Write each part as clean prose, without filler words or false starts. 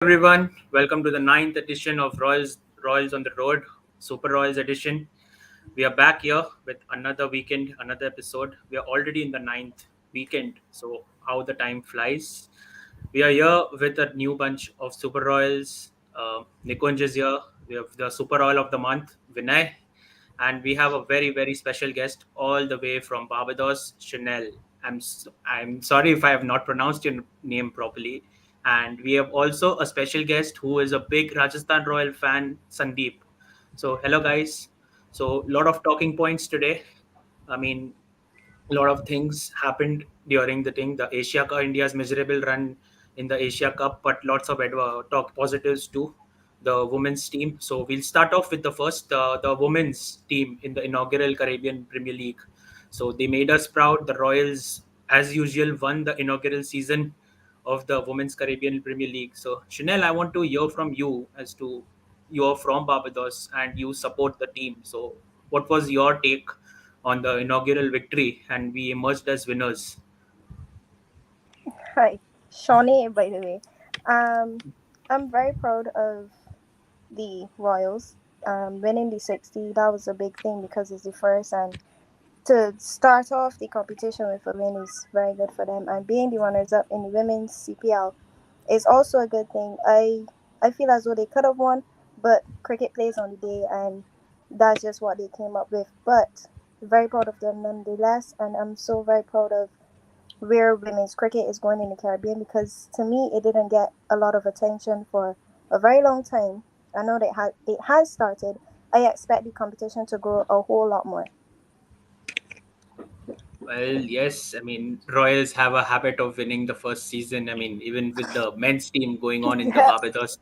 everyone, welcome to the ninth edition of Royals on the Road, Super Royals edition. We are back here with another weekend, another episode. We are already in the ninth weekend, so how the time flies. We are here with a new bunch of Super Royals. Nikunj is here. We have the Super Royal of the month, Vinay, and we have a very special guest all the way from Barbados, Chanel. I'm sorry if I have not pronounced your name properly. And we have also a special guest who is a big Rajasthan Royal fan, Sandeep. So hello guys. So a lot of talking points today. I mean, a lot of things happened during the Asia Cup, India's miserable run in the Asia Cup, but lots of talk positives too. The women's team. So we'll start off with the women's team in the inaugural Caribbean Premier League. So they made us proud. The Royals, as usual, won the inaugural season of the Women's Caribbean Premier League. So Chanel, I want to hear from you as to you're from Barbados and you support the team. So what was your take on the inaugural victory and we emerged as winners? Hi, Shonnai, by the way. Um, I'm very proud of the Royals. Winning the 60, that was a big thing because it's the first, and to start off the competition with a win is very good for them. And being the runners up in the women's CPL is also a good thing. I feel as though they could have won, but cricket plays on the day, and that's just what they came up with. But very proud of them nonetheless, and I'm so very proud of where women's cricket is going in the Caribbean because to me it didn't get a lot of attention for a very long time. I know that it has started. I expect the competition to grow a whole lot more. Well, yes, I mean, Royals have a habit of winning the first season. I mean, even with the men's team going on in the Yeah, Barbados,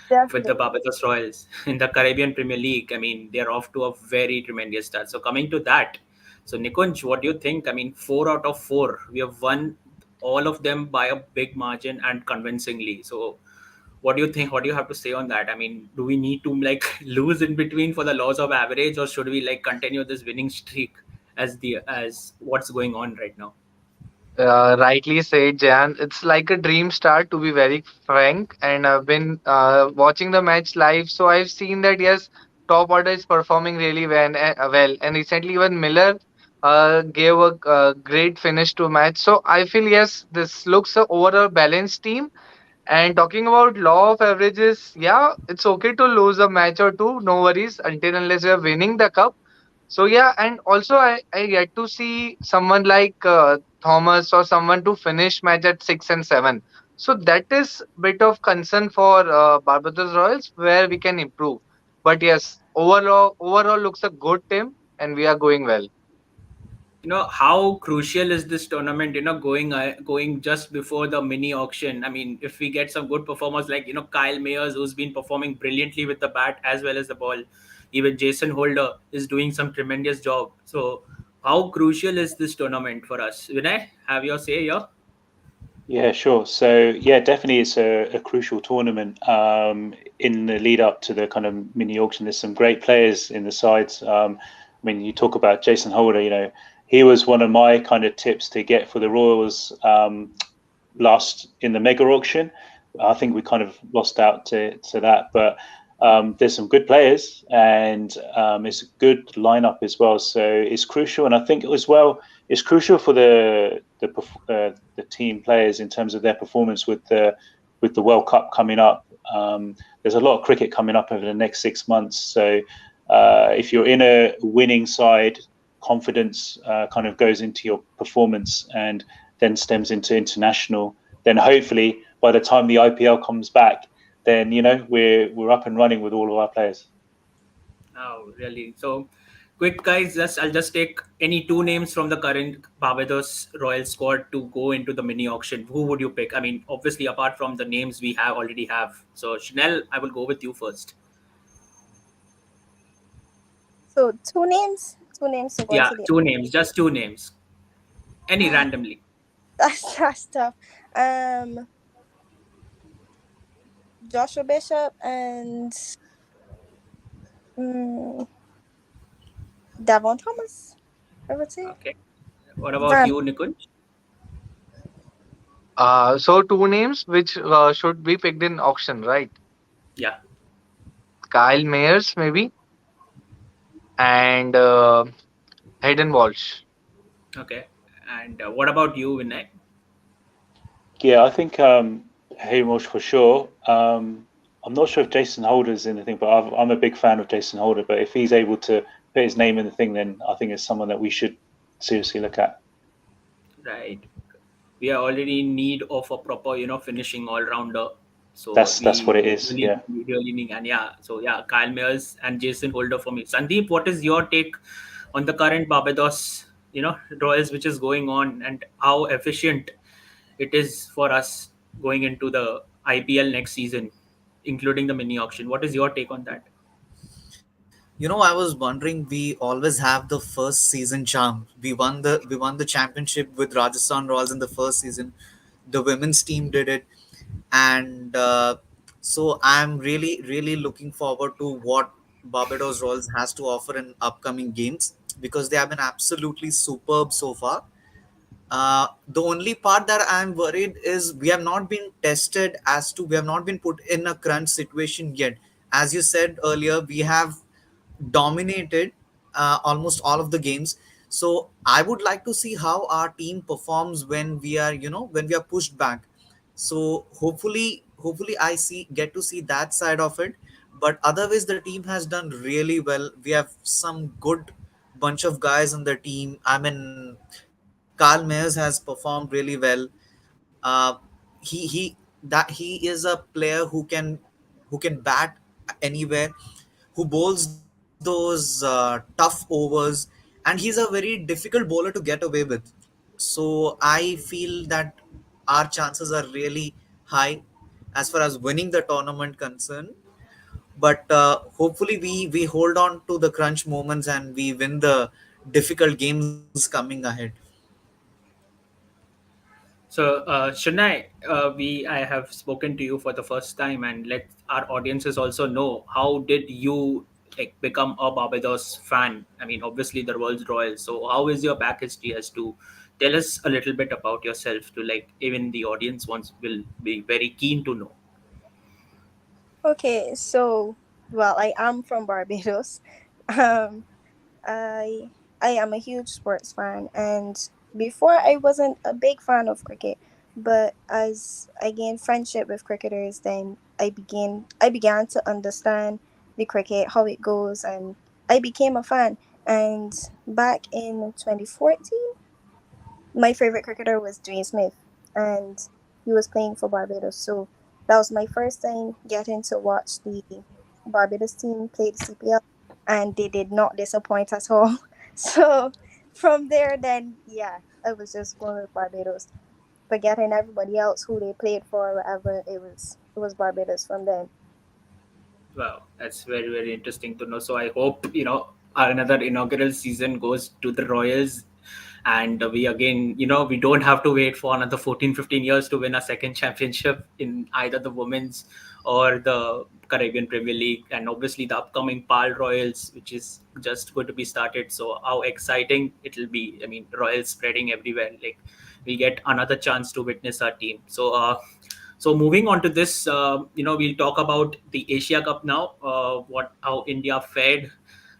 with the definitely. Barbados Royals in the Caribbean Premier League, I mean, they're off to a very tremendous start. So, coming to that, so Nikunj, what do you think? I mean, 4 out of 4, we have won all of them by a big margin and convincingly. So, what do you think? What do you have to say on that? I mean, do we need to like lose in between for the laws of average, or should we like continue this winning streak as what's going on right now? Rightly said, Jan. It's like a dream start, to be very frank. And I've been watching the match live, so I've seen that yes, top order is performing really well. And recently, even Miller gave a great finish to match. So I feel yes, this looks a overall balanced team. And talking about law of averages, yeah, it's okay to lose a match or two, no worries, until unless you're winning the cup. So yeah, and also I get to see someone like Thomas or someone to finish match at 6 and 7. So that is bit of concern for Barbados Royals where we can improve. But yes, overall looks a good team and we are going well. How crucial is this tournament, going just before the mini auction. I mean, if we get some good performers like Kyle Mayers, who's been performing brilliantly with the bat as well as the ball, even Jason Holder is doing some tremendous job. So how crucial is this tournament for us? Vinay, have your say here. Yeah, sure. So yeah, definitely it's a crucial tournament in the lead up to the kind of mini auction. There's some great players in the sides. I mean, you talk about Jason Holder, he was one of my kind of tips to get for the Royals last in the mega auction. I think we kind of lost out to that, but there's some good players and it's a good lineup as well. So it's crucial, and I think as well it's crucial for the team players in terms of their performance with the World Cup coming up. There's a lot of cricket coming up over the next 6 months, so if you're in a winning side, confidence kind of goes into your performance and then stems into international. Then hopefully by the time the IPL comes back, then we're up and running with all of our players. Oh, really? So, quick guys, I'll just take any two names from the current Barbados Royal squad to go into the mini auction. Who would you pick? I mean, obviously, apart from the names we have already have. So, Chanel, I will go with you first. So two names to go Yeah, into the. two names, just two names, any randomly. That's tough. Um, Joshua Bishop and mm, Davon Thomas. I would say. Okay. What about Ram. you, Nikunj? So two names which should be picked in auction, right? Yeah. Kyle Mayers maybe, and Hayden Walsh. Okay. And what about you, Vinay? Yeah, I think Haymosh for sure. I'm not sure if Jason Holder's in the thing, but I'm a big fan of Jason Holder. But if he's able to put his name in the thing, then I think it's someone that we should seriously look at. Right. We are already in need of a proper, finishing all rounder. So That's what we it is. really, Yeah. we really need, and yeah, so yeah, Kyle Mayers and Jason Holder for me. Sandeep, what is your take on the current Barbados, Royals, which is going on, and how efficient it is for us going into the IPL next season, including the mini auction? What is your take on that? I was wondering. We always have the first season charm. We won the championship with Rajasthan Royals in the first season. The women's team did it, and so I'm really really looking forward to what Barbados Royals has to offer in upcoming games, because they have been absolutely superb so far. The only part that I'm worried is we have not been put in a crunch situation yet. As you said earlier, we have dominated almost all of the games. So I would like to see how our team performs when we are pushed back. So hopefully I see get to see that side of it. But otherwise, the team has done really well. We have some good bunch of guys on the team. I mean, Carl Mayers has performed really well. Uh, he that he is a player who can bat anywhere, who bowls those tough overs, and he's a very difficult bowler to get away with. So I feel that our chances are really high as far as winning the tournament concerned. But hopefully we hold on to the crunch moments and we win the difficult games coming ahead. So, Shonnai, I have spoken to you for the first time, and let our audiences also know how did you like become a Barbados fan? I mean, obviously the Rolls Royals. So, how is your back history? As to tell us a little bit about yourself, to like even the audience wants will be very keen to know. Okay, so well, I am from Barbados. Um, I I am a huge sports fan, and before I wasn't a big fan of cricket, but as I gained friendship with cricketers, then I began to understand the cricket, how it goes, and I became a fan. And back in 2014, my favorite cricketer was Shonnai Smith, and he was playing for Barbados. So that was my first time getting to watch the Barbados team play the CPL, and they did not disappoint at all. So from there, then yeah, I was just going with Barbados, forgetting everybody else who they played for, whatever. It was Barbados from then. Wow, that's very, very interesting to know. So I hope, another inaugural season goes to the Royals, and we again, we don't have to wait for another 14, 15 years to win a second championship in either the women's or the Caribbean Premier League, and obviously the upcoming PAL Royals, which is just going to be started. So how exciting it'll be. I mean, Royals spreading everywhere. Like, we get another chance to witness our team. So moving on to this, we'll talk about the Asia Cup now. How India fared.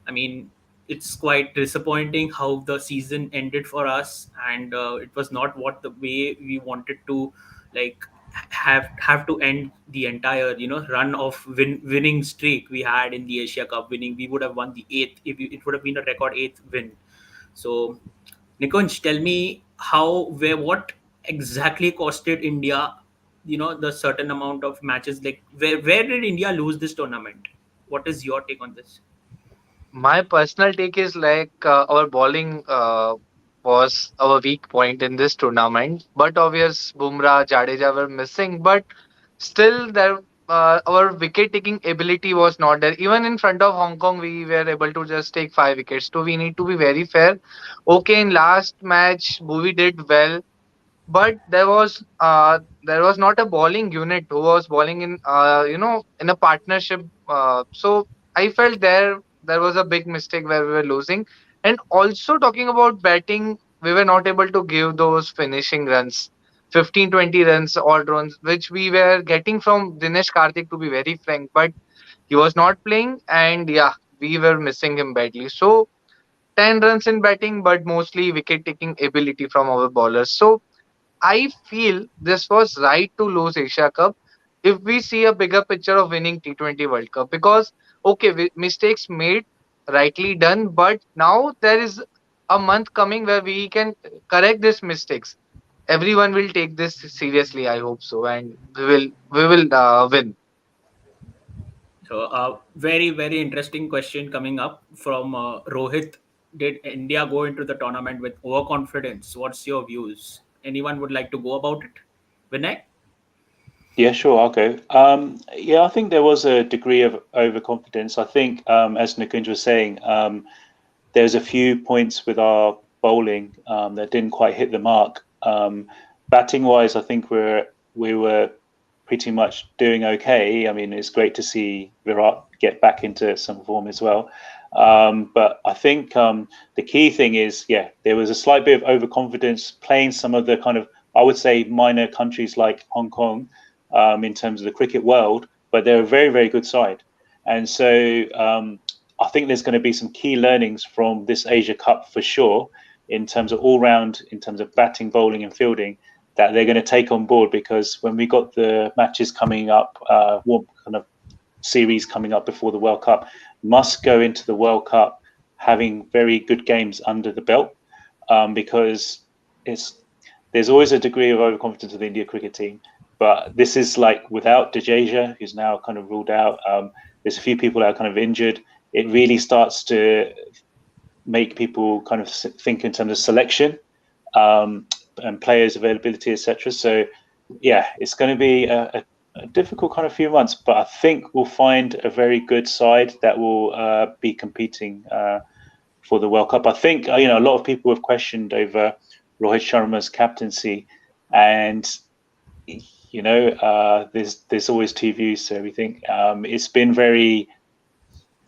I mean, it's quite disappointing how the season ended for us, and it was not what the way we wanted to, like, have to end the entire run of winning streak we had in the Asia Cup. Winning, we would have won the eighth. If it would have been a record eighth win. So Nikunj, tell me what exactly costed India, the certain amount of matches. Like, where did India lose this tournament? What is your take on this? My personal take is like our bowling was our weak point in this tournament. But obvious, Bumrah, Jadeja were missing. But still, there our wicket taking ability was not there. Even in front of Hong Kong, we were able to just take 5 wickets. So we need to be very fair. Okay, in last match, Bhuvi did well, but there was not a bowling unit who was bowling in in a partnership. So I felt there was a big mistake where we were losing. And also talking about batting, we were not able to give those finishing runs. 15, 20 runs, odd runs, which we were getting from Dinesh Karthik, to be very frank. But he was not playing, and yeah, we were missing him badly. So 10 runs in batting, but mostly wicket taking ability from our bowlers. So I feel this was right to lose Asia Cup if we see a bigger picture of winning T20 World Cup. Because, okay, mistakes made, rightly done, but now there is a month coming where we can correct these mistakes. Everyone will take this seriously, I hope so, and we will win. So, very, very interesting question coming up from Rohit. Did India go into the tournament with overconfidence? What's your views? Anyone would like to go about it? Vinay? Yeah, sure, I'll go. Yeah, I think there was a degree of overconfidence. I think, as Nikunj was saying, there's a few points with our bowling that didn't quite hit the mark. Batting wise, I think we were pretty much doing okay. I mean, it's great to see Virat get back into some form as well. But I think the key thing is, yeah, there was a slight bit of overconfidence playing some of the kind of, I would say, minor countries like Hong Kong in terms of the cricket world, but they're a very, very good side. And so I think there's going to be some key learnings from this Asia Cup for sure, in terms of all round, in terms of batting, bowling, and fielding, that they're going to take on board. Because when we got the matches coming up, what kind of series coming up before the World Cup, must go into the World Cup having very good games under the belt, because it's there's always a degree of overconfidence of the India cricket team. But this is like without Jadeja, who's now kind of ruled out. There's a few people that are kind of injured. It really starts to make people kind of think in terms of selection um, and players availability, etc. So yeah, it's going to be a difficult kind of few months, but I think we'll find a very good side that will be competing for the World Cup. I think a lot of people have questioned over Rohit Sharma's captaincy, and there's always two views to everything. It's been very,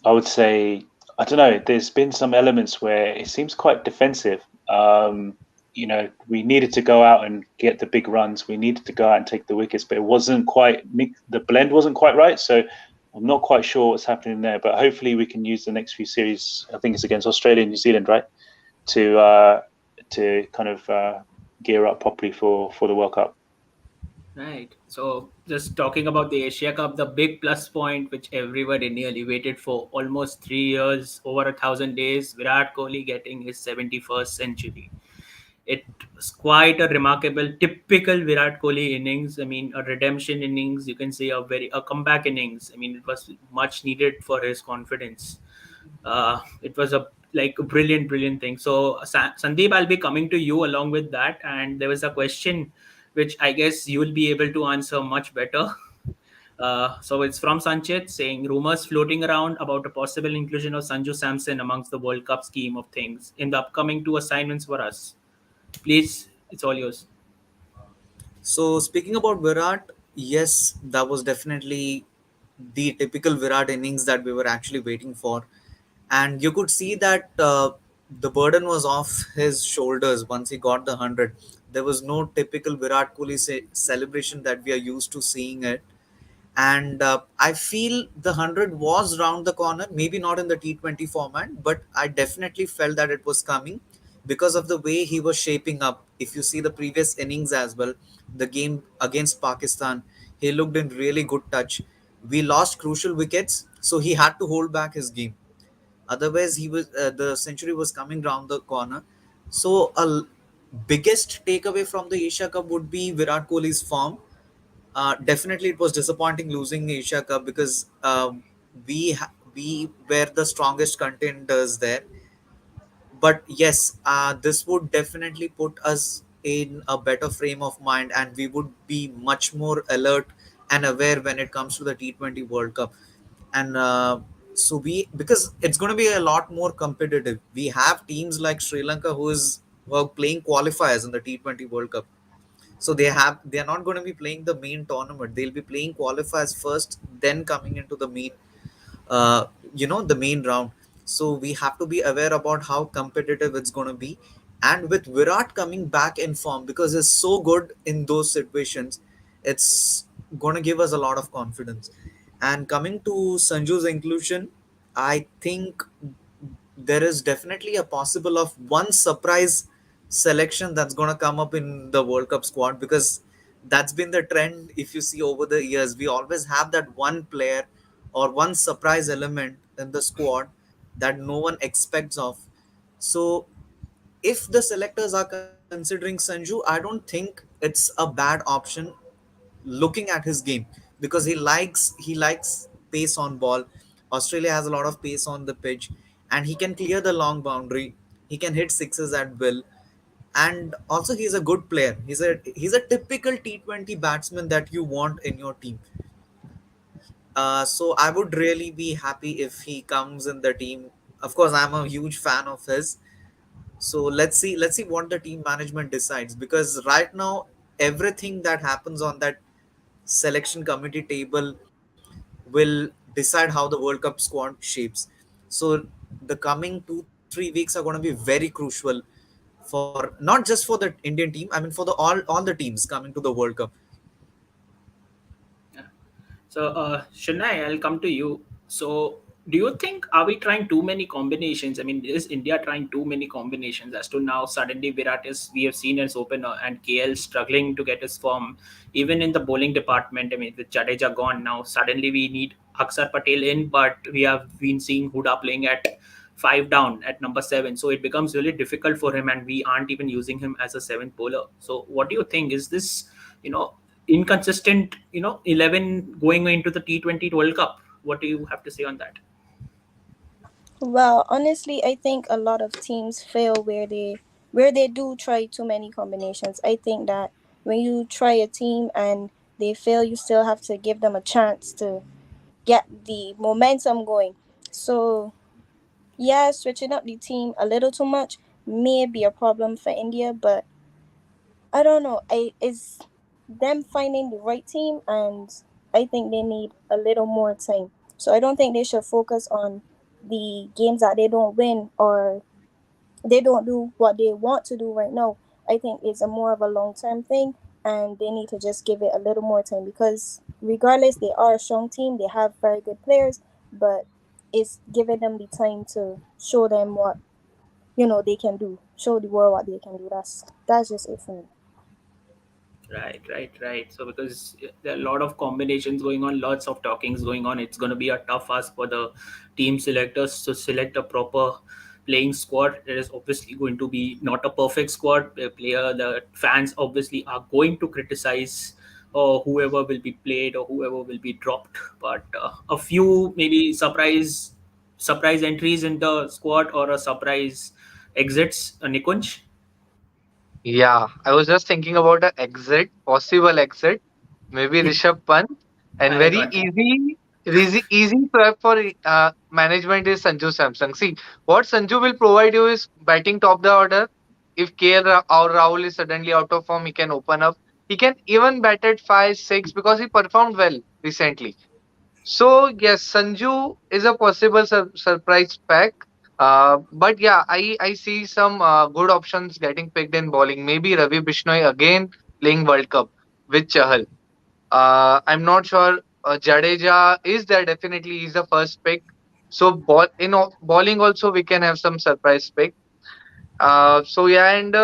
I would say, I don't know. There's been some elements where it seems quite defensive. We needed to go out and get the big runs. We needed to go out and take the wickets, but it wasn't quite, the blend wasn't quite right. So I'm not quite sure what's happening there. But hopefully we can use the next few series. I think it's against Australia and New Zealand, right? To kind of gear up properly for the World Cup. Right. So, just talking about the Asia Cup, the big plus point which everybody nearly waited for almost 3 years, over 1,000 days, Virat Kohli getting his 71st century. It was quite a remarkable, typical Virat Kohli innings. I mean, a redemption innings. You can say a comeback innings. I mean, it was much needed for his confidence. It was a brilliant, brilliant thing. So, Sandeep, I'll be coming to you along with that. And there was a question which I guess you will be able to answer much better. So it's from Sanchit saying rumors floating around about a possible inclusion of Sanju Samson amongst the World Cup scheme of things in the upcoming two assignments for us. Please, it's all yours. So speaking about Virat, yes, that was definitely the typical Virat innings that we were actually waiting for, and you could see that the burden was off his shoulders once he got the 100. There was no typical Virat Kohli celebration that we are used to seeing it, and I feel the 100 was round the corner, maybe not in the T20 format, but I definitely felt that it was coming because of the way he was shaping up. If you see the previous innings as well, the game against Pakistan, he looked in really good touch. We lost crucial wickets, so he had to hold back his game. Otherwise, he was the century was coming round the corner. So biggest takeaway from the Asia Cup would be Virat Kohli's form. Definitely, it was disappointing losing the Asia Cup because we were the strongest contenders there. But yes, this would definitely put us in a better frame of mind, and we would be much more alert and aware when it comes to the T20 World Cup. And so we because it's going to be a lot more competitive. We have teams like Sri Lanka who are playing qualifiers in the T20 World Cup, so they're not going to be playing the main tournament. They'll be playing qualifiers first, then coming into the main the main round. So we have to be aware about how competitive it's going to be. And with Virat coming back in form, because he's so good in those situations, it's going to give us a lot of confidence. And coming to Sanju's inclusion, I think there is definitely a possible of one surprise selection that's going to come up in the World Cup squad, because that's been the trend. If you see over the years, we always have that one player or one surprise element in the squad that no one expects of. So if the selectors are considering Sanju, I don't think it's a bad option looking at his game, because he likes pace on ball. Australia has a lot of pace on the pitch, and he can clear the long boundary. He can hit sixes at will, and also he's a good player. He's a typical T20 batsman that you want in your team. So I would really be happy if he comes in the team. Of course, I'm a huge fan of his. So let's see what the team management decides, because right now everything that happens on that selection committee table will decide how the World Cup squad shapes. So the coming 2-3 weeks are going to be very crucial for not just for the Indian team. I mean, for the all the teams coming to the World Cup. Yeah. So, Shonnai, I'll come to you. So, do you think are we trying too many combinations? I mean, is India trying too many combinations? As to now, suddenly Virat is we have seen as opener and KL struggling to get his form, even in the bowling department. I mean, with Jadeja gone now, suddenly we need Aksar Patel in, but we have been seeing Huda playing at five down at number seven. So it becomes really difficult for him, and we aren't even using him as a seventh bowler. So, what do you think? Is this you know inconsistent 11 going into the T20 World Cup? What do you have to say on that? Well, honestly, I think a lot of teams fail where they do try too many combinations. I think that when you try a team and they fail, you still have to give them a chance to get the momentum going. So yeah, switching up the team a little too much may be a problem for India, but I don't know. It's them finding the right team, and I think they need a little more time. So I don't think they should focus on the games that they don't win or they don't do what they want to do right now. I think it's a more of a long term thing, and they need to just give it a little more time because regardless, they are a strong team. They have very good players, but it's giving them the time to show them what they can do. Show the world what they can do. That's just it for me. Right. So because there are a lot of combinations going on, lots of talkings going on, it's going to be a tough ask for the team selectors to select a proper playing squad. There is obviously going to be not a perfect squad. The fans obviously are going to criticize whoever will be played or whoever will be dropped. But a few maybe surprise entries in the squad or a surprise exits. Nikunj. Yeah, I was just thinking about a exit, possible exit, maybe Rishabh Pant, and I very got that. easy swap for management is Sanju Samsung. See, what Sanju will provide you is batting top the order. If or Rahul is suddenly out of form, he can open up. He can even bat at 5, 6 because he performed well recently. So yes, Sanju is a possible surprise pack. But yeah, I see some good options getting picked in bowling. Maybe Ravi Bishnoi again playing World Cup with Chahal. I'm not sure. Jadeja is there definitely. He's the first pick. So bowling also we can have some surprise pick. So yeah, and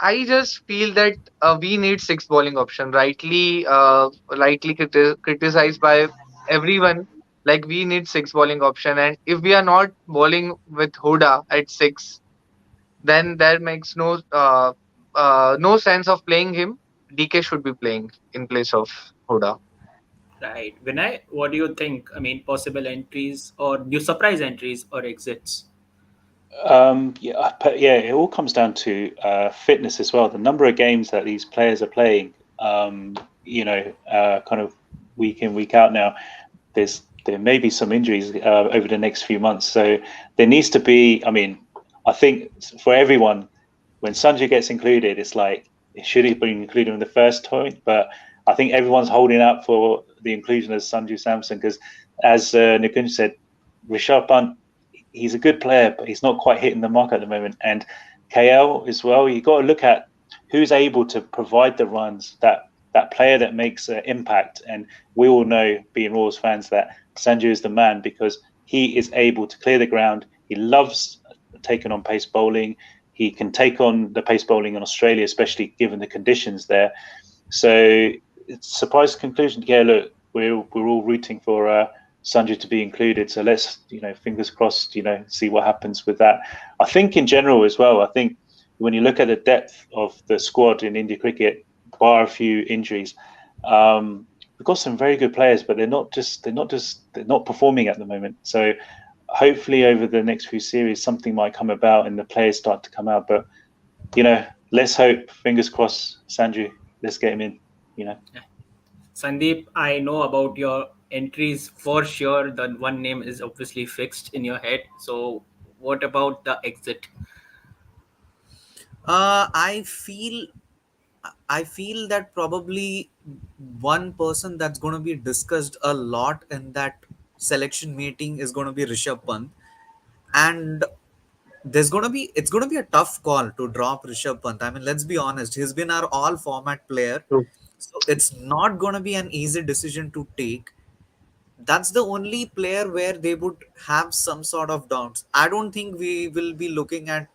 I just feel that we need six bowling option. Rightly criticized by everyone. Like we need six bowling option, and if we are not bowling with Huda at six, then there makes no sense of playing him. DK should be playing in place of Huda. Right. Vinay, what do you think? I mean, possible entries or new surprise entries or exits? Yeah, but yeah, it all comes down to fitness as well. The number of games that these players are playing, kind of week in, week out now. There may be some injuries over the next few months, so there needs to be. I mean, I think for everyone, when Sanjay gets included, it's like it should have been included in the first point, but I think everyone's holding out for the inclusion of Sanju Samson because, as Nikunj said, Rishabh Pant, he's a good player, but he's not quite hitting the mark at the moment. And KL as well. You got to look at who's able to provide the runs, that player that makes an impact. And we all know, being Royals fans, that Sanju is the man because he is able to clear the ground. He loves taking on pace bowling. He can take on the pace bowling in Australia, especially given the conditions there. So, it's surprise conclusion. Yeah, look, we're all rooting for Sanju to be included. So let's, fingers crossed, see what happens with that. I think in general as well. I think when you look at the depth of the squad in India cricket, bar a few injuries, we've got some very good players, but they're not performing at the moment. So hopefully over the next few series, something might come about and the players start to come out. But let's hope. Fingers crossed, Sanju. Let's get him in. You know. Sandeep, I know about your entries for sure. The one name is obviously fixed in your head. So, what about the exit? I feel that probably one person that's going to be discussed a lot in that selection meeting is going to be Rishabh Pant, and it's going to be a tough call to drop Rishabh Pant. I mean, let's be honest, he's been our all format player, True. so it's not going to be an easy decision to take. That's the only player where they would have some sort of doubts. I don't think we will be looking at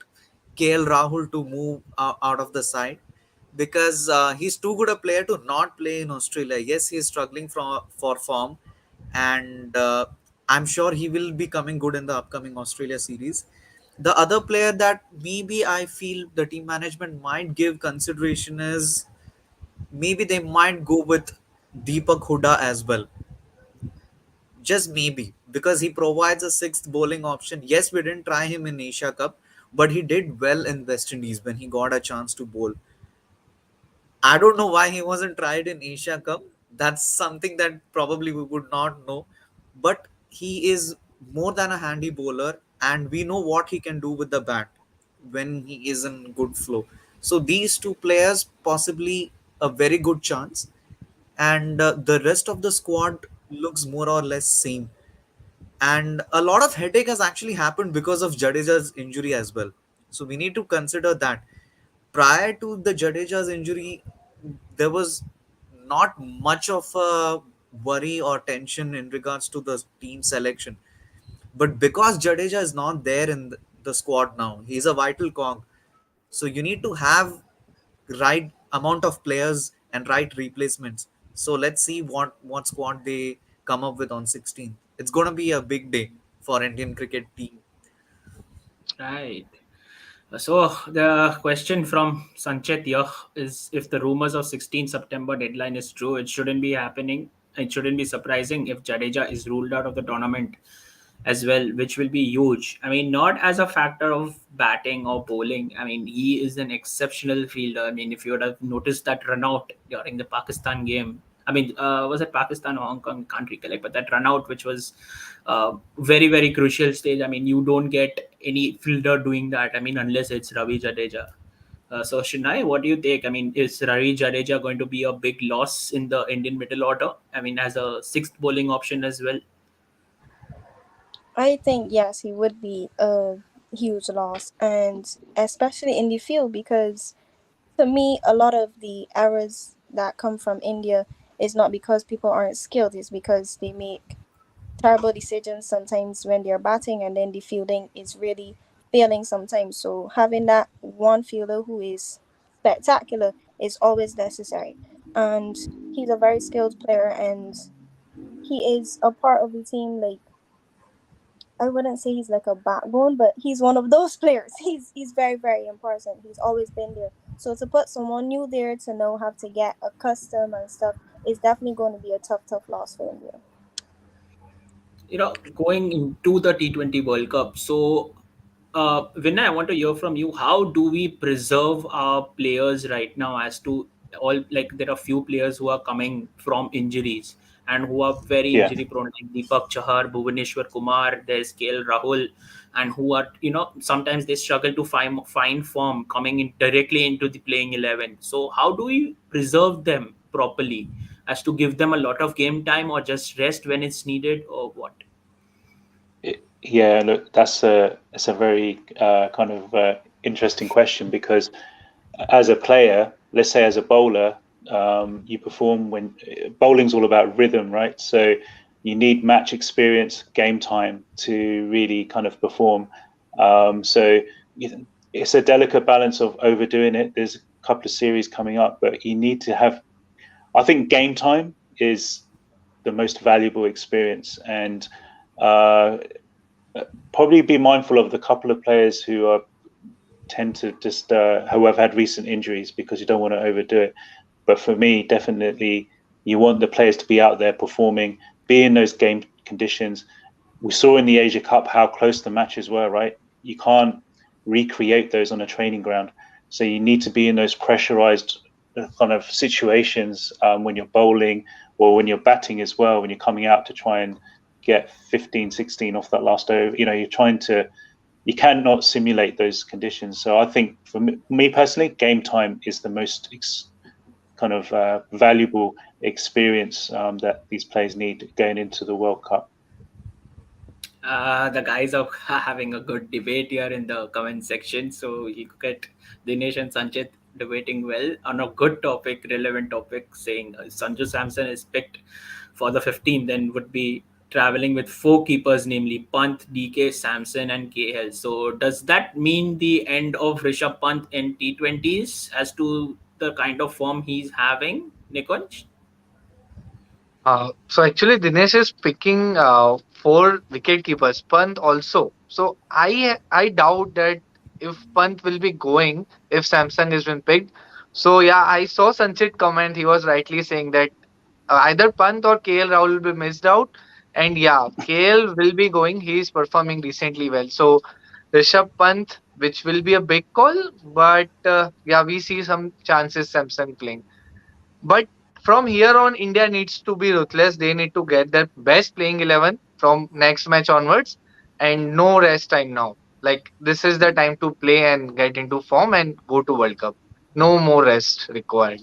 KL Rahul to move out of the side because he's too good a player to not play in Australia. Yes, he's struggling for form, and I'm sure he will be coming good in the upcoming Australia series. The other player that maybe I feel the team management might give consideration is maybe they might go with Deepak Huda as well, just maybe because he provides a sixth bowling option. Yes, we didn't try him in Asia Cup, but he did well in West Indies when he got a chance to bowl. I don't know why he wasn't tried in Asia Cup. That's something that probably we would not know. But he is more than a handy bowler, and we know what he can do with the bat when he is in good flow. So these two players possibly a very good chance, and the rest of the squad looks more or less same. And a lot of headache has actually happened because of Jadeja's injury as well. So we need to consider that prior to the Jadeja's injury, there was not much of a worry or tension in regards to the team selection. But because Jadeja is not there in the squad now, he's a vital cog. So you need to have right amount of players and right replacements. So let's see what squad they come up with on 16th. It's going to be a big day for Indian cricket team. Right. So the question from Sanchet here is if the rumors of 16 September deadline is true, it shouldn't be happening. It shouldn't be surprising if Jadeja is ruled out of the tournament as well, which will be huge. I mean, not as a factor of batting or bowling. I mean, he is an exceptional fielder. I mean, if you would have noticed that run out during the Pakistan game, I mean, was it Pakistan or Hong Kong? Can't recollect, but that run out, which was very, very crucial stage. I mean, you don't get any fielder doing that. I mean, unless it's Ravi Jadeja. So, Shonnai, what do you think? I mean, is Ravi Jadeja going to be a big loss in the Indian middle order? I mean, as a sixth bowling option as well. I think yes, he would be a huge loss, and especially in the field because to me, a lot of the errors that come from India is not because people aren't skilled; it's because they make terrible decisions sometimes when they're batting, and then the fielding is really failing sometimes. So having that one fielder who is spectacular is always necessary, and he's a very skilled player, and he is a part of the team. Like I wouldn't say he's like a backbone, but he's one of those players. He's very very important. He's always been there. So to put someone new there to know how to get accustomed and stuff is definitely going to be a tough loss for India. Going into the T20 World Cup. So, Vinay, I want to hear from you. How do we preserve our players right now? As to all, like there are few players who are coming from injuries and who are very Yeah. injury prone, like Deepak Chahar, Bhuvaneshwar Kumar, there's KL Rahul, and who are sometimes they struggle to find form coming in directly into the playing 11. So, how do we preserve them properly? As to give them a lot of game time or just rest when it's needed or what? Yeah, look, that's a very kind of interesting question because as a player, let's say as a bowler, you perform when bowling's all about rhythm, right? So you need match experience, game time to really kind of perform. So it's a delicate balance of overdoing it. There's a couple of series coming up, but you need to have. I think game time is the most valuable experience, and uh, probably be mindful of the couple of players who are tend to just who have had recent injuries because you don't want to overdo it. But for me, definitely, you want the players to be out there performing, be in those game conditions. We saw in the Asia Cup how close the matches were, right? You can't recreate those on a training ground. So you need to be in those pressurized kind of situations when you're bowling or when you're batting as well, when you're coming out to try and get 15, 16 off that last over. You're trying to, you cannot simulate those conditions. So I think for me personally, game time is the most kind of valuable experience that these players need going into the World Cup. The guys are having a good debate here in the comment section. So you get Dinesh and Sanchit debating well on a good topic, relevant topic, saying Sanju Samson is picked for the 15, then would be traveling with four keepers, namely Pant, DK, Samson, and KL. So does that mean the end of Rishabh Pant in T20s as to the kind of form he's having, Nikunj? So actually, Dinesh is picking four wicket keepers, Pant also. So I doubt that if Pant will be going if Samsung has been picked. So yeah, I saw Sanchit comment. He was rightly saying that either Pant or KL Rahul will be missed out. And yeah, KL will be going. He is performing decently well. So Rishabh Pant, which will be a big call, but yeah, we see some chances Samsung playing. But from here on, India needs to be ruthless. They need to get their best playing 11 from next match onwards and no rest time now. Like, this is the time to play and get into form and go to World Cup. No more rest required.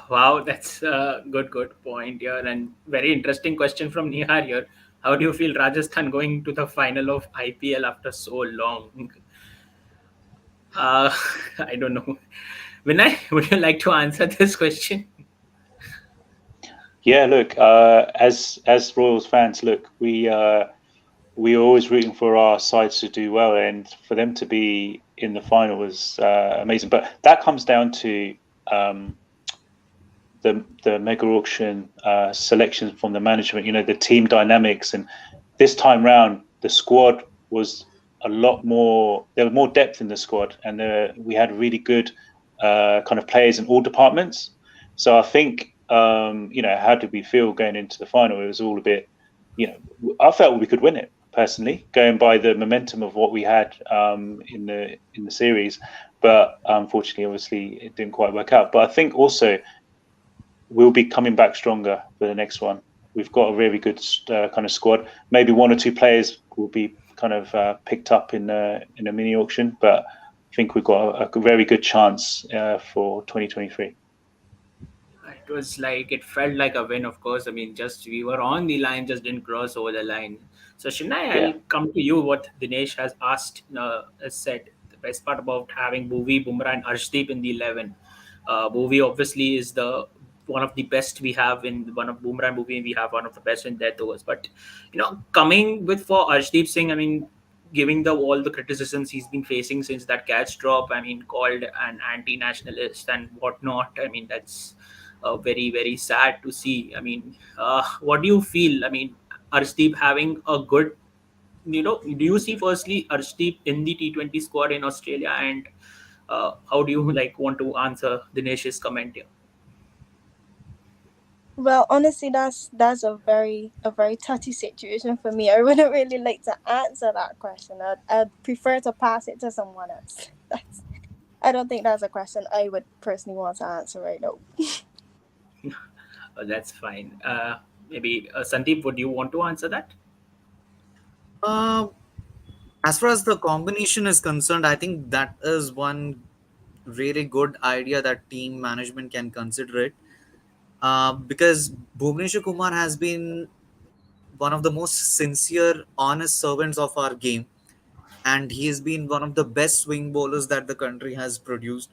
Wow, that's a good point here, and very interesting question from Nihar here. How do you feel Rajasthan going to the final of IPL after so long? Uh, I don't know. Vinay, would you like to answer this question? Yeah, look, as Royals fans, look, we are always rooting for our sides to do well, and for them to be in the final was amazing. But that comes down to um, the mega auction selections from the management. The team dynamics, and this time round, the squad was a lot more. There was more depth in the squad, and we had really good kind of players in all departments. So I think how did we feel going into the final? It was all a bit, I felt we could win it personally, going by the momentum of what we had in the series. But unfortunately, obviously, it didn't quite work out. But I think also we'll be coming back stronger for the next one. We've got a really good kind of squad. Maybe one or two players will be kind of picked up in a mini auction, but I think we've got a very good chance for 2023. It was like it felt like a win, of course. I mean, just we were on the line, just didn't cross over the line. So Shonnai, Yeah. I'll come to you. What Dinesh has asked, has said. The best part about having Bhuvi, Bumrah, and Arshdeep in the 11. Bhuvi obviously is the one of the best we have in one of Bumrah and Bhuvi. We have one of the best in death overs. But coming with for Arshdeep Singh, I mean, giving the all the criticisms he's been facing since that catch drop. I mean, called an anti-nationalist and whatnot. I mean, that's very sad to see. I mean, what do you feel? I mean, Arshdeep having a good, do you see firstly Arshdeep in the T20 squad in Australia, and how do you like want to answer Dinesh's comment here? Well, honestly, that's a very touchy situation for me. I wouldn't really like to answer that question. I'd prefer to pass it to someone else. I don't think that's a question I would personally want to answer right now. That's fine. Maybe Sandeep, would you want to answer that? Uh, as far as the combination is concerned, I think that is one really good idea that team management can consider it. Because Bhuvneshwar Kumar has been one of the most sincere, honest servants of our game. and he has been one of the best swing bowlers that the country has produced.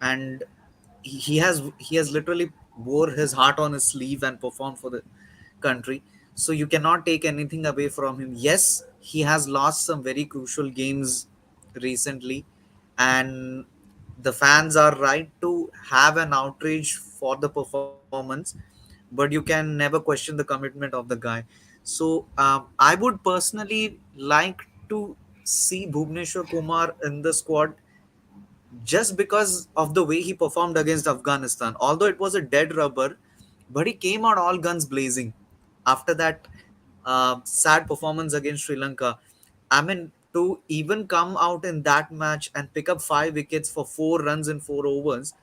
And he has literally wore his heart on his sleeve and performed for the country. So you cannot take anything away from him. Yes, he has lost some very crucial games recently, and the fans are right to have an outrage for the performance, but you can never question the commitment of the guy. So I would personally like to see Bhuvneshwar Kumar in the squad just because of the way he performed against Afghanistan. Although it was a dead rubber, but he came out all guns blazing after that sad performance against Sri Lanka. I mean, to even come out in that match and pick up 5 wickets for 4 runs in 4 overs,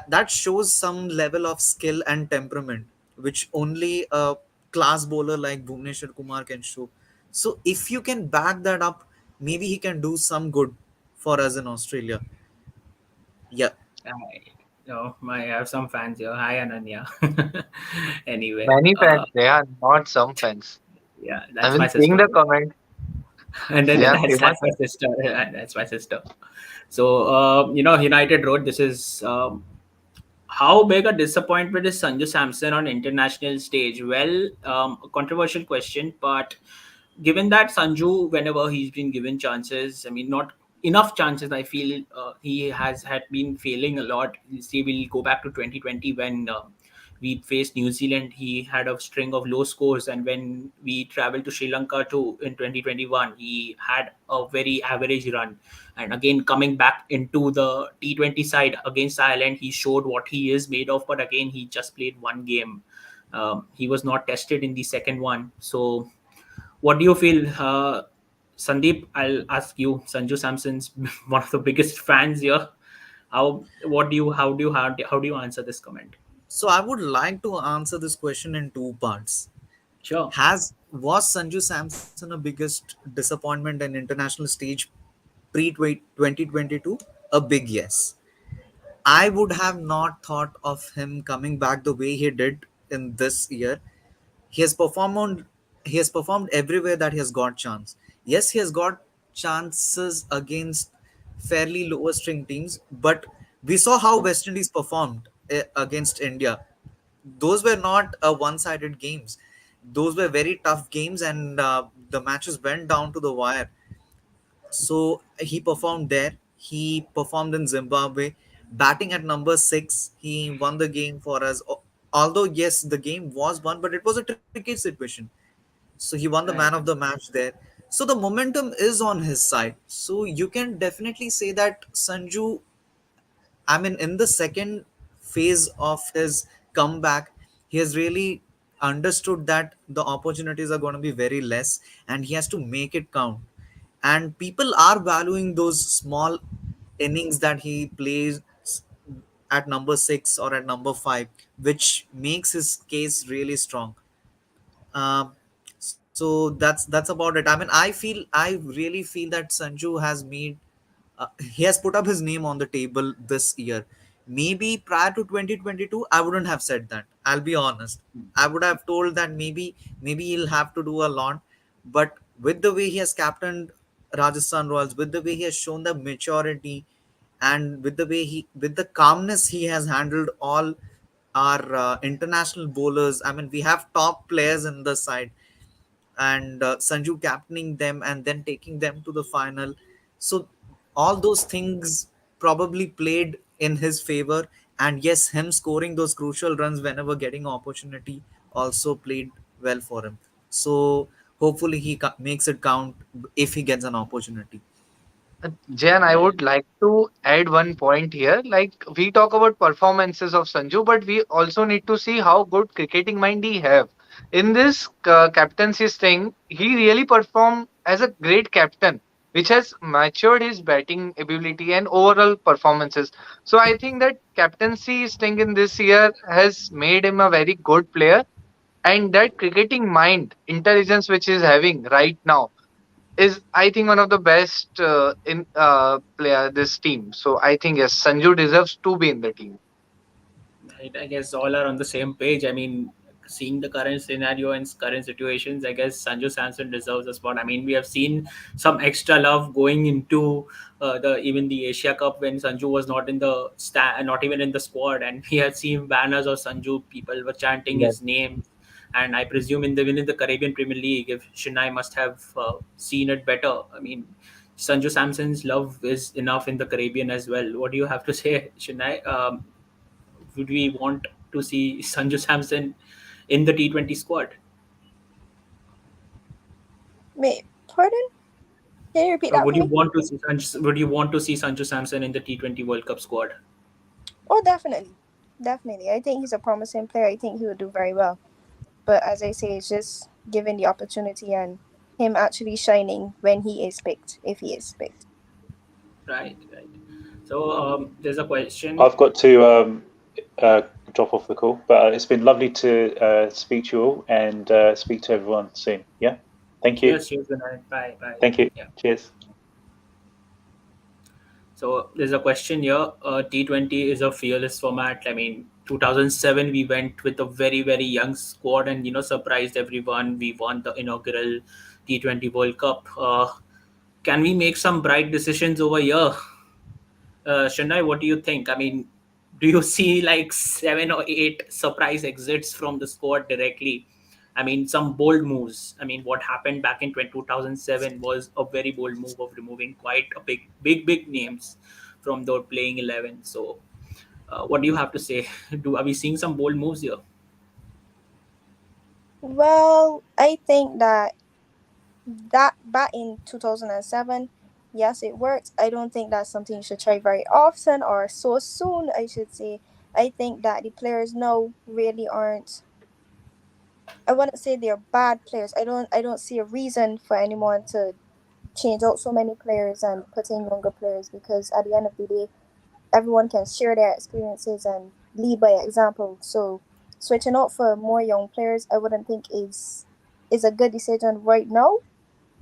that shows some level of skill and temperament, which only a class bowler like Bhuvneshwar Kumar can show. So if you can back that up, maybe he can do some good for us in Australia. Yeah. I, I have some fans here. Hi, Ananya. Anyway, Many fans, they are not some fans. yeah, I've that's my been seeing sister. the comment. And then They are that's famous. my sister. That's my sister. So, United Road. This is how big a disappointment is Sanju Samson on international stage? Well, a controversial question, but given that Sanju, whenever he's been given chances, I mean, not enough chances, I feel he has had been failing a lot. See, we'll go back to 2020 when we faced New Zealand. He had a string of low scores, and when we traveled to Sri Lanka too in 2021, he had a very average run. And again, coming back into the T20 side against Ireland, he showed what he is made of. But again, he just played one game. He was not tested in the second one. So what do you feel, Sandeep? I'll ask you. Sanju Samson's one of the biggest fans here. How do you answer this comment? So I would like to answer this question in two parts. Sure. Has Was Sanju Samson a biggest disappointment in international stage pre 2022? A big yes. I would have not thought of him coming back the way he did in this year. He has performed on, he has performed everywhere that he has got chance. Yes, he has got chances against fairly lower string teams, but we saw how West Indies performed against India. Those were not one-sided games. Those were very tough games, and the matches went down to the wire. So he performed there. He performed in Zimbabwe, batting at number 6. He won the game for us. Although yes, the game was won, but it was a tricky situation. So he won the man of Right. the match there. So the momentum is on his side. So you can definitely say that Sanju, I mean, in the second phase of his comeback, he has really understood that the opportunities are going to be very less and he has to make it count. And people are valuing those small innings that he plays at number 6 or at number 5, which makes his case really strong. um, so that's about it. I mean, I really feel that Sanju has made he has put up his name on the table this year. Maybe prior to 2022, I wouldn't have said that. I'll be honest. I would have told that maybe he'll have to do a lot, but with the way he has captained Rajasthan Royals, with the way he has shown the maturity, and with the calmness he has handled all our international bowlers. I mean, we have top players in the side, and Sanju captaining them and then taking them to the final. So all those things probably played in his favor, and yes, him scoring those crucial runs whenever getting opportunity also played well for him. So hopefully he makes it count if he gets an opportunity. Jan, I would like to add one point here. Like we talk about performances of Sanju, but we also need to see how good cricketing mind he have. In this captaincy thing, he really performed as a great captain, which has matured his batting ability and overall performances. So I think that captaincy thing in this year has made him a very good player, and that cricketing mind, intelligence which he's having right now is I think one of the best in player this team. So I think yes, Sanju deserves to be in the team. Right. I guess all are on the same page. I mean, seeing the current scenario and current situations, I guess Sanju Samson deserves a spot. I mean, we have seen some extra love going into the even the Asia Cup when Sanju was not in the not even in the squad, and we had seen banners of Sanju. People were chanting Yes. his name, and I presume in the win in the Caribbean Premier League, if Shonnai must have seen it better. I mean, Sanju Samson's love is enough in the Caribbean as well. What do you have to say, Shonnai? Would we want to see Sanju Samson in the T20 squad? Wait, pardon? Can you repeat that Would for you me? want to see Would you want to see Sanju Samson in the T20 World Cup squad? Oh, definitely. Definitely. I think he's a promising player. I think he would do very well. But as I say, it's just given the opportunity and him actually shining when he is picked, if he is picked. Right, right. So there's a question. I've got to uh, drop off the call, but it's been lovely to speak to you all and speak to everyone soon. Yeah. Thank you. Cheers, cheers, good night. Bye, bye. Thank you. Yeah. Cheers. So there's a question here. T20 is a fearless format. I mean, 2007 we went with a very very young squad and surprised everyone. We won the inaugural T20 World Cup. Can we make some bright decisions over here? Shannai, what do you think? I mean, do you see like 7 or 8 surprise exits from the squad directly? I mean, some bold moves. I mean, what happened back in 2007 was a very bold move of removing quite a big names from the playing 11. So, what do you have to say? Are we seeing some bold moves here? Well, I think that back in 2007, yes, it worked. I don't think that's something you should try very often or so soon, I should say. I think that the players now really aren't, I wouldn't say they're bad players. I don't see a reason for anyone to change out so many players and put in younger players, because at the end of the day, everyone can share their experiences and lead by example. So switching out for more young players, I wouldn't think is a good decision right now.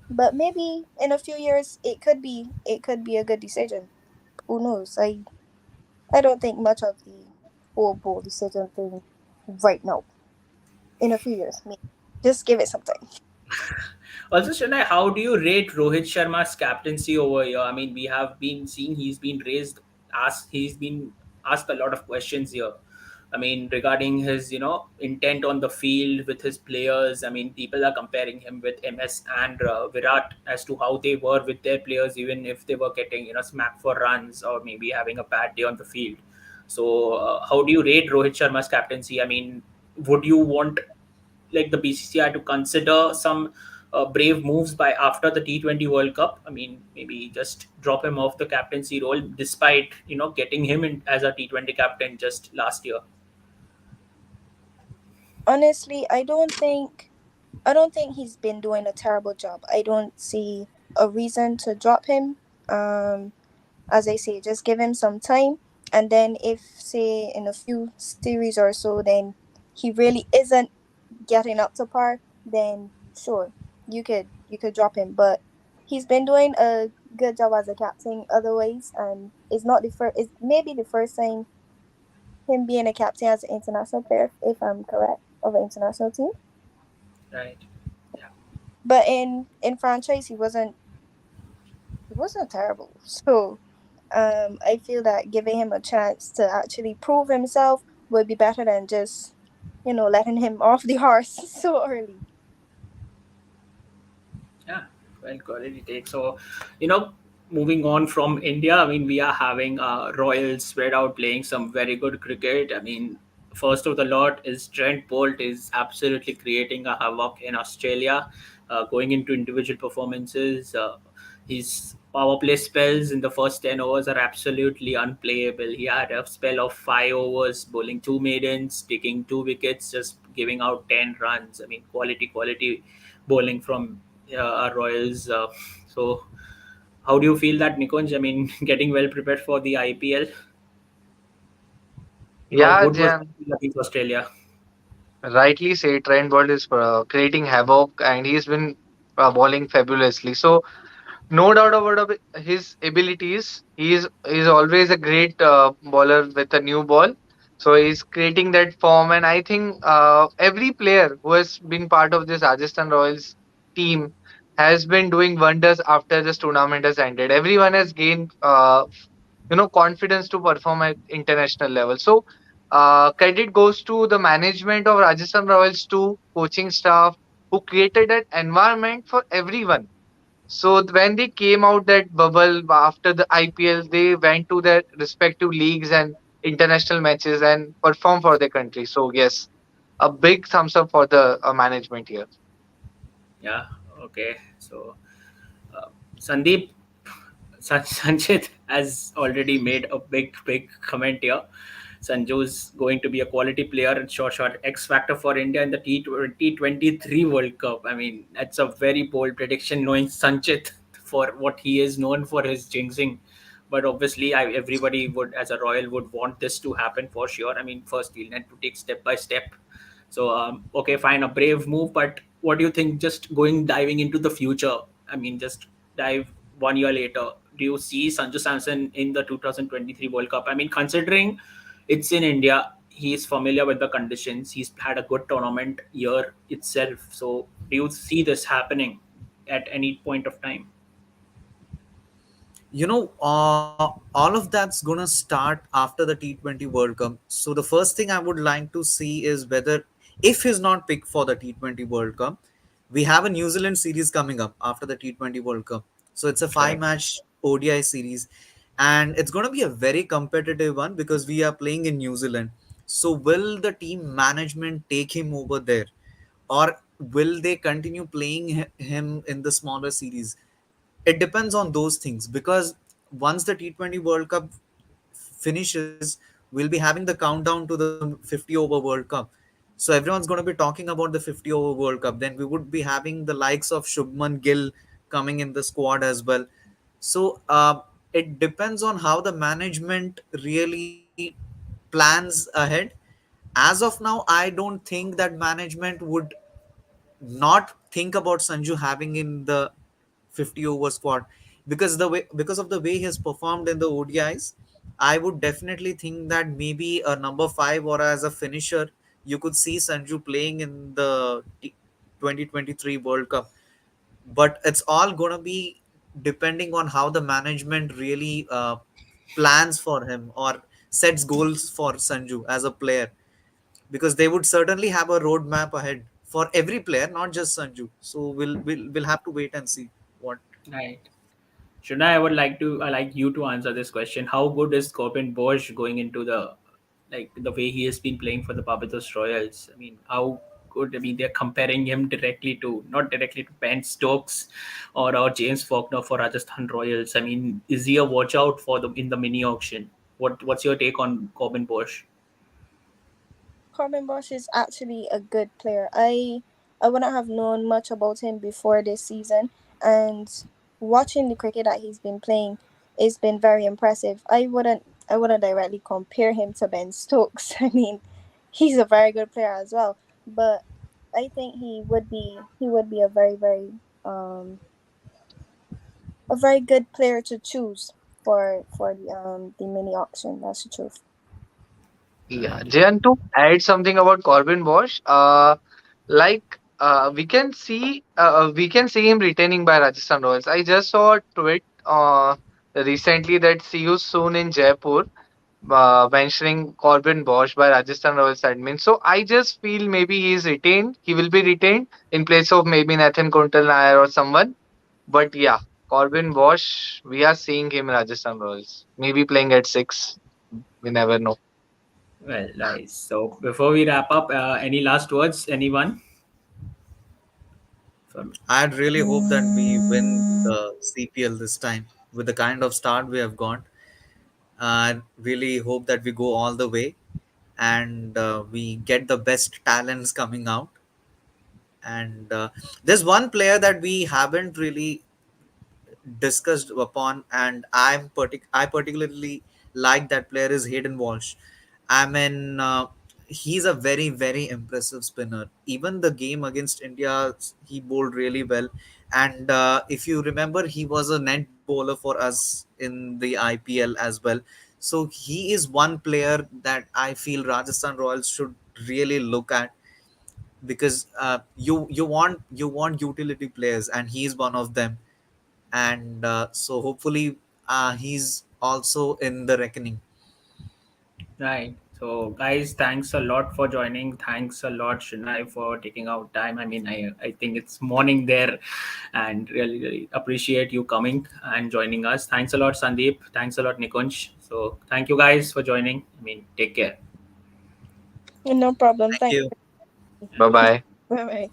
But maybe in a few years, it could be a good decision. Who knows? I don't think much of the whole ball decision thing right now. In a few years, maybe. Just give it some time. Also, Shannai, how do you rate Rohit Sharma's captaincy over here? I mean, we have been seeing he's been asked a lot of questions here. I mean, regarding his, intent on the field with his players. I mean, people are comparing him with MS and Virat as to how they were with their players, even if they were getting, smack for runs or maybe having a bad day on the field. So, how do you rate Rohit Sharma's captaincy? I mean, would you want like the BCCI to consider some brave moves by after the T20 World Cup? I mean, maybe just drop him off the captaincy role, despite getting him in as a T20 captain just last year. Honestly, I don't think he's been doing a terrible job. I don't see a reason to drop him. Um, as I say, just give him some time, and then if say in a few series or so, then he really isn't getting up to par, then sure, you could drop him. But he's been doing a good job as a captain otherwise, and it's not the first. It's maybe the first time him being a captain as an international player, if I'm correct, of an international team. Right. Yeah. But in franchise, he wasn't terrible. So I feel that giving him a chance to actually prove himself would be better than just letting him off the horse so early. Yeah, well, quality take. So, you know, moving on from India, I mean, we are having Royals spread out playing some very good cricket. I mean, first of the lot is Trent Bolt is absolutely creating a havoc in Australia, going into individual performances. His power play spells in the first 10 overs are absolutely unplayable. He had a spell of 5 overs, bowling 2 maidens, taking 2 wickets, just giving out 10 runs. I mean, quality bowling from our Royals. So, how do you feel that, Nikunj? I mean, getting well prepared for the IPL. How Yeah, good was Jan, that against Australia? rightly say Trent Bolt is creating havoc and he's been bowling fabulously. So no doubt about his abilities. He is always a great bowler with a new ball. So he's creating that form, and I think every player who has been part of this Rajasthan Royals team has been doing wonders after this tournament has ended. Everyone has gained, confidence to perform at international level. So credit goes to the management of Rajasthan Royals, to coaching staff who created that environment for everyone. So when they came out that bubble after the IPL, they went to their respective leagues and international matches and performed for their country. So yes, a big thumbs up for the management here. Yeah. Okay. So uh, Sandeep, Sanchit has already made a big comment here. Sanju's going to be a quality player and short X factor for India in the T2023 World Cup. I mean, that's a very bold prediction knowing Sanchit for what he is known for, his jinxing. But obviously, everybody would, as a Royal, would want this to happen for sure. I mean, first we'll need to take step by step. So, okay, fine, a brave move. But what do you think? Just diving into the future. I mean, just dive 1 year later. Do you see Sanju Samson in the 2023 World Cup? I mean, considering it's in India, he's familiar with the conditions. He's had a good tournament year itself. So, do you see this happening at any point of time? All of that's gonna start after the T20 World Cup. So the first thing I would like to see is whether, if he's not picked for the T20 World Cup, we have a New Zealand series coming up after the T20 World Cup. So it's a five Correct. match ODI series, and it's gonna be a very competitive one because we are playing in New Zealand. So will the team management take him over there, or will they continue playing him in the smaller series? It depends on those things, because once the T20 World Cup finishes, we'll be having the countdown to the 50 over World Cup. So everyone's going to be talking about the 50 over World Cup. Then we would be having the likes of Shubman Gill coming in the squad as well. So it depends on how the management really plans ahead. As of now, I don't think that management would not think about Sanju having in the 50 over squad, because of the way he has performed in the ODIs. I would definitely think that maybe a number 5 or as a finisher you could see Sanju playing in the 2023 World Cup. But it's all going to be depending on how the management really plans for him or sets goals for Sanju as a player, because they would certainly have a roadmap ahead for every player, not just Sanju. So we'll have to wait and see what. Right. Shonnai, I like you to answer this question. How good is Corbin Bosch going into the way he has been playing for the Barbados Royals? I mean, how good? I mean, they're comparing him directly to not directly to Ben Stokes or James Faulkner for Rajasthan Royals. I mean, is he a watch out for them in the mini auction? What's your take on Corbin Bosch? Corbin Bosch is actually a good player. I wouldn't have known much about him before this season, and watching the cricket that he's been playing, it's been very impressive. I wouldn't directly compare him to Ben Stokes. I mean, he's a very good player as well, but I think he would be um a very good player to choose for the mini auction. That's the truth. Yeah, Jayan, to add something about Corbin Bosch, we can see him retaining by Rajasthan Royals. I just saw a tweet recently that see you soon in Jaipur, mentioning Corbin Bosch by Rajasthan Royals admin. So I just feel maybe he's retained. He will be retained in place of maybe Nathan Kuntal Nair or someone. But yeah, Corbin Bosch, we are seeing him in Rajasthan Royals. Maybe playing at six. We never know. Well, nice. So before we wrap up, any last words? Anyone? From I'd really hope that we win the CPL this time with the kind of start we have got. I really hope that we go all the way and we get the best talents coming out. And there's one player that we haven't really discussed upon, and I particularly like that player is Hayden Walsh. I mean, he's a very impressive spinner. Even the game against India, he bowled really well. And if you remember, he was a net bowler for us in the IPL as well. So he is one player that I feel Rajasthan Royals should really look at, because you want utility players, and he is one of them. And so hopefully he's also in the reckoning. Right. So, guys, thanks a lot for joining. Thanks a lot, Shonnai, for taking out time. I mean, I think it's morning there, and really, really appreciate you coming and joining us. Thanks a lot, Sandeep. Thanks a lot, Nikunj. So, thank you guys for joining. I mean, take care. No problem. Thank Thanks. you. Bye bye. Bye bye.